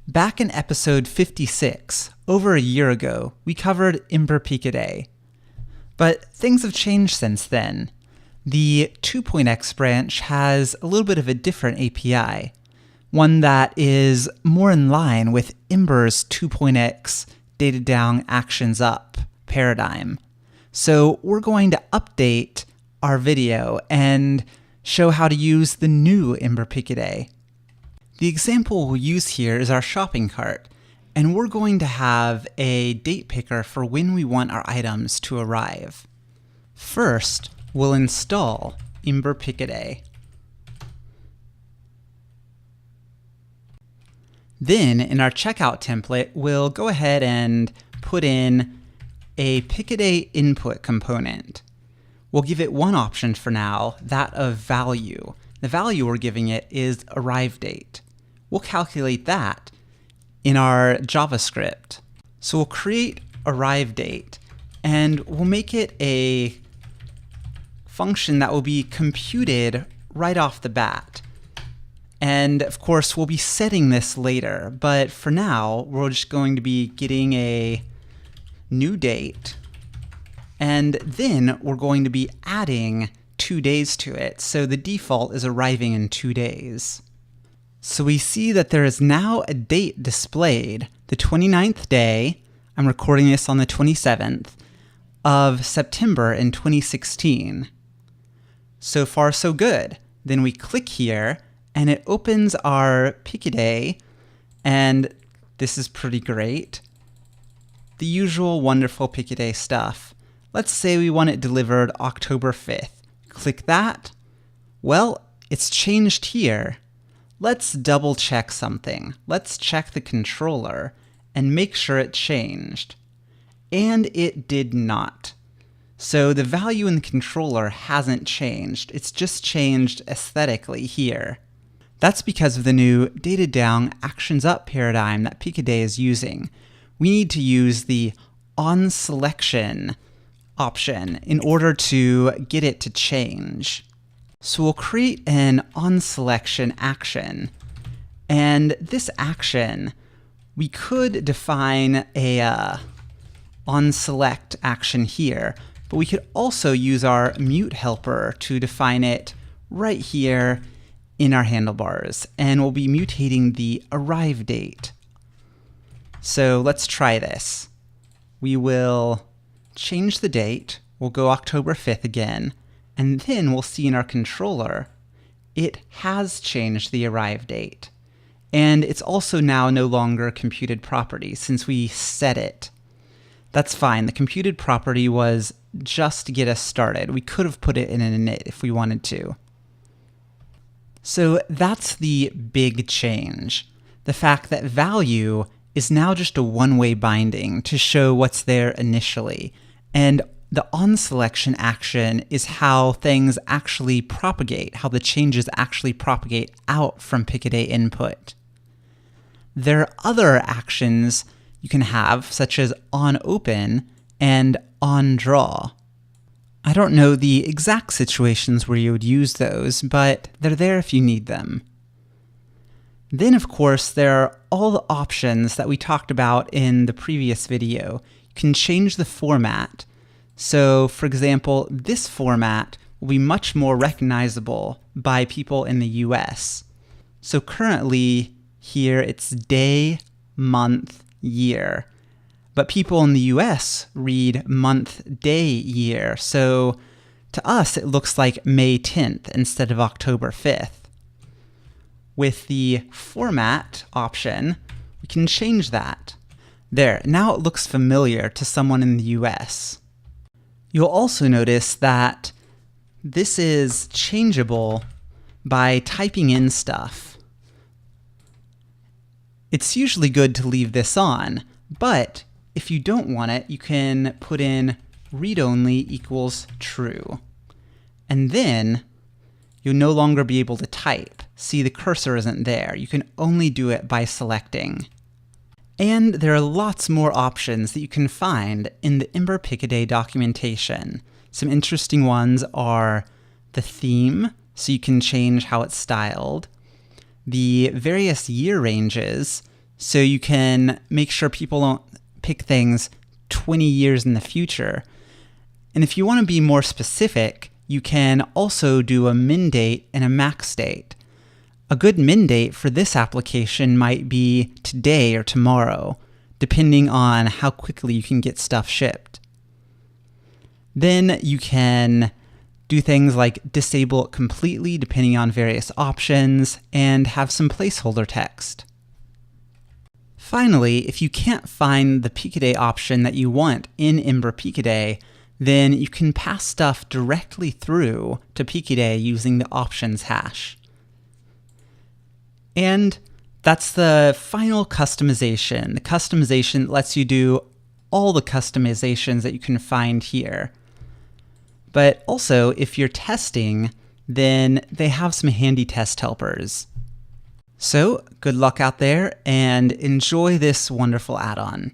Back in episode 56, over a year ago, we covered EmberPickADay. But things have changed since then. The 2.x branch has a little bit of a different API, one that is more in line with Ember's 2.x data down actions up paradigm. So we're going to update our video and show how to use the new EmberPickADay. The example we'll use here is our shopping cart, and we're going to have a date picker for when we want our items to arrive. First, we'll install EmberPickADay. Then, in our checkout template, we'll go ahead and put in a Pickaday input component. We'll give it one option for now, that of value. The value we're giving it is arrive date. We'll calculate that in our JavaScript. So we'll create arrive date, and we'll make it a function that will be computed right off the bat. And of course, we'll be setting this later, but for now, we're just going to be getting a new date, and then we're going to be adding 2 days to it. So the default is arriving in 2 days. So we see that there is now a date displayed, the 29th day, I'm recording this on the 27th, of September in 2016. So far so good. Then we click here, and it opens our Pickaday, and this is pretty great. The usual wonderful Pickaday stuff. Let's say we want it delivered October 5th. Click that. Well, it's changed here. Let's double check something. Let's check the controller and make sure it changed. And it did not. So the value in the controller hasn't changed. It's just changed aesthetically here. That's because of the new data down actions up paradigm that Pickaday is using. We need to use the on selection option in order to get it to change. So we'll create an onSelection action, and this action, we could define a onSelect action here, but we could also use our mute helper to define it right here in our handlebars, and we'll be mutating the arrive date. So let's try this. We will change the date, we'll go October 5th again, and then we'll see in our controller, it has changed the arrive date. And it's also now no longer a computed property since we set it. That's fine. The computed property was just to get us started. We could have put it in an init if we wanted to. So that's the big change. The fact that value is now just a one-way binding to show what's there initially. And the onSelection action is how things actually propagate, how the changes actually propagate out from Pickaday input. There are other actions you can have, such as onOpen and onDraw. I don't know the exact situations where you would use those, but they're there if you need them. Then, of course, there are all the options that we talked about in the previous video. You can change the format. So, for example, this format will be much more recognizable by people in the US. So currently, here it's day, month, year. But people in the US read month, day, year. So to us, it looks like May 10th instead of October 5th. With the format option, we can change that. There, now it looks familiar to someone in the US. You'll also notice that this is changeable by typing in stuff. It's usually good to leave this on, but if you don't want it, you can put in read-only equals true. And then you'll no longer be able to type. See, the cursor isn't there. You can only do it by selecting. And there are lots more options that you can find in the EmberPickADay documentation. Some interesting ones are the theme, so you can change how it's styled, the various year ranges, so you can make sure people don't pick things 20 years in the future. And if you want to be more specific, you can also do a min date and a max date. A good min date for this application might be today or tomorrow, depending on how quickly you can get stuff shipped. Then you can do things like disable it completely depending on various options, and have some placeholder text. Finally, if you can't find the Pikaday option that you want in EmberPickADay, then you can pass stuff directly through to Pikaday using the options hash. And that's the final customization. The customization lets you do all the customizations that you can find here. But also, if you're testing, then they have some handy test helpers. So, good luck out there and enjoy this wonderful add-on.